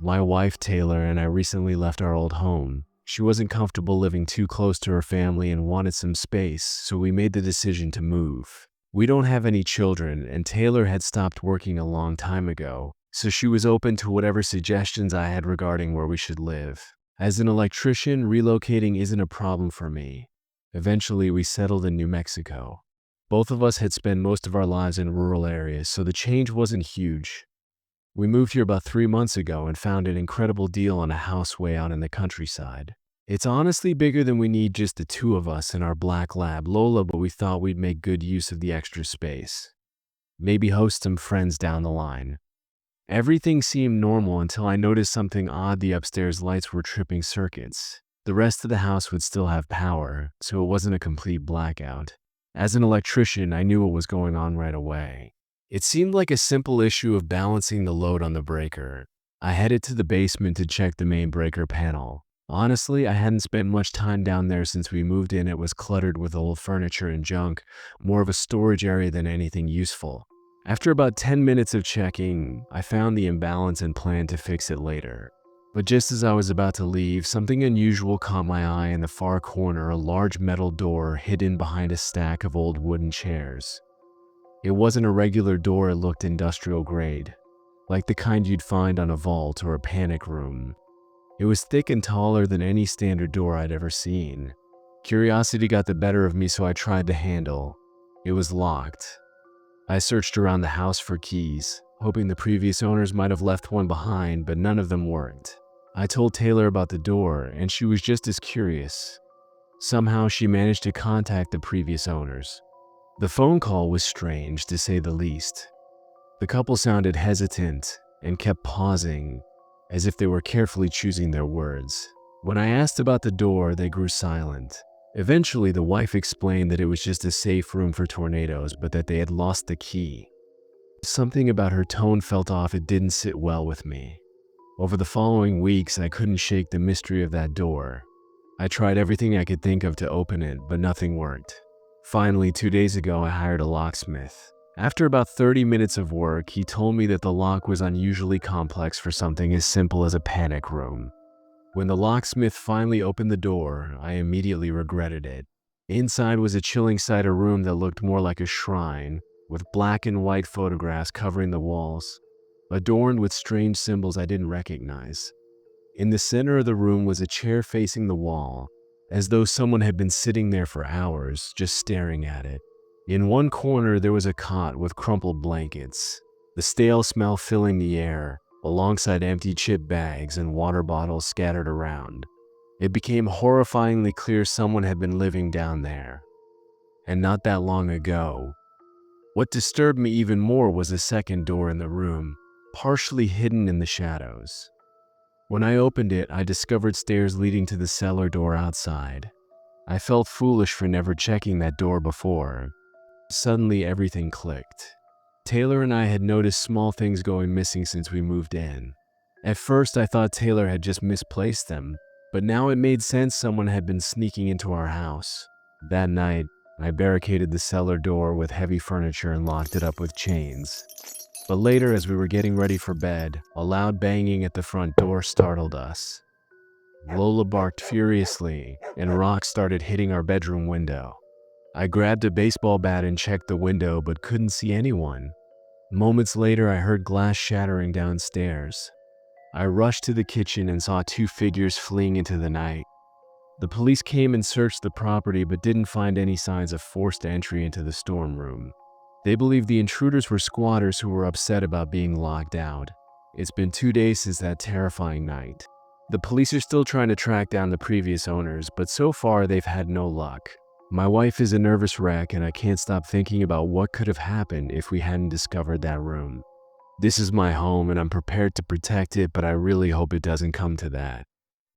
My wife, Taylor, and I recently left our old home. She wasn't comfortable living too close to her family and wanted some space, so we made the decision to move. We don't have any children, and Taylor had stopped working a long time ago, so she was open to whatever suggestions I had regarding where we should live. As an electrician, relocating isn't a problem for me. Eventually, we settled in New Mexico. Both of us had spent most of our lives in rural areas, so the change wasn't huge. We moved here about 3 months ago and found an incredible deal on a house way out in the countryside. It's honestly bigger than we need, just the two of us and our black lab, Lola, but we thought we'd make good use of the extra space. Maybe host some friends down the line. Everything seemed normal until I noticed something odd. The upstairs lights were tripping circuits. The rest of the house would still have power, so it wasn't a complete blackout. As an electrician, I knew what was going on right away. It seemed like a simple issue of balancing the load on the breaker. I headed to the basement to check the main breaker panel. Honestly, I hadn't spent much time down there since we moved in. It was cluttered with old furniture and junk, more of a storage area than anything useful. After about 10 minutes of checking, I found the imbalance and planned to fix it later. But just as I was about to leave, something unusual caught my eye. In the far corner, a large metal door hidden behind a stack of old wooden chairs. It wasn't a regular door. It looked industrial grade, like the kind you'd find on a vault or a panic room. It was thick and taller than any standard door I'd ever seen. Curiosity got the better of me, so I tried the handle. It was locked. I searched around the house for keys, hoping the previous owners might have left one behind, but none of them worked. I told Taylor about the door, and she was just as curious. Somehow she managed to contact the previous owners. The phone call was strange, to say the least. The couple sounded hesitant and kept pausing, as if they were carefully choosing their words. When I asked about the door, they grew silent. Eventually, the wife explained that it was just a safe room for tornadoes, but that they had lost the key. Something about her tone felt off. It didn't sit well with me. Over the following weeks, I couldn't shake the mystery of that door. I tried everything I could think of to open it, but nothing worked. Finally, 2 days ago, I hired a locksmith. After about 30 minutes of work, he told me that the lock was unusually complex for something as simple as a panic room. When the locksmith finally opened the door, I immediately regretted it. Inside was a chilling sight, a room that looked more like a shrine, with black and white photographs covering the walls, adorned with strange symbols I didn't recognize. In the center of the room was a chair facing the wall, as though someone had been sitting there for hours, just staring at it. In one corner, there was a cot with crumpled blankets, the stale smell filling the air, alongside empty chip bags and water bottles scattered around. It became horrifyingly clear someone had been living down there, and not that long ago. What disturbed me even more was a second door in the room, partially hidden in the shadows. When I opened it, I discovered stairs leading to the cellar door outside. I felt foolish for never checking that door before. Suddenly, everything clicked. Taylor and I had noticed small things going missing since we moved in. At first, I thought Taylor had just misplaced them, but now it made sense. Someone had been sneaking into our house. That night, I barricaded the cellar door with heavy furniture and locked it up with chains. But later, as we were getting ready for bed, a loud banging at the front door startled us. Lola barked furiously, and rocks started hitting our bedroom window. I grabbed a baseball bat and checked the window, but couldn't see anyone. Moments later, I heard glass shattering downstairs. I rushed to the kitchen and saw two figures fleeing into the night. The police came and searched the property, but didn't find any signs of forced entry into the storm room. They believed the intruders were squatters who were upset about being locked out. It's been 2 days since that terrifying night. The police are still trying to track down the previous owners, but so far they've had no luck. My wife is a nervous wreck, and I can't stop thinking about what could have happened if we hadn't discovered that room. This is my home, and I'm prepared to protect it, but I really hope it doesn't come to that.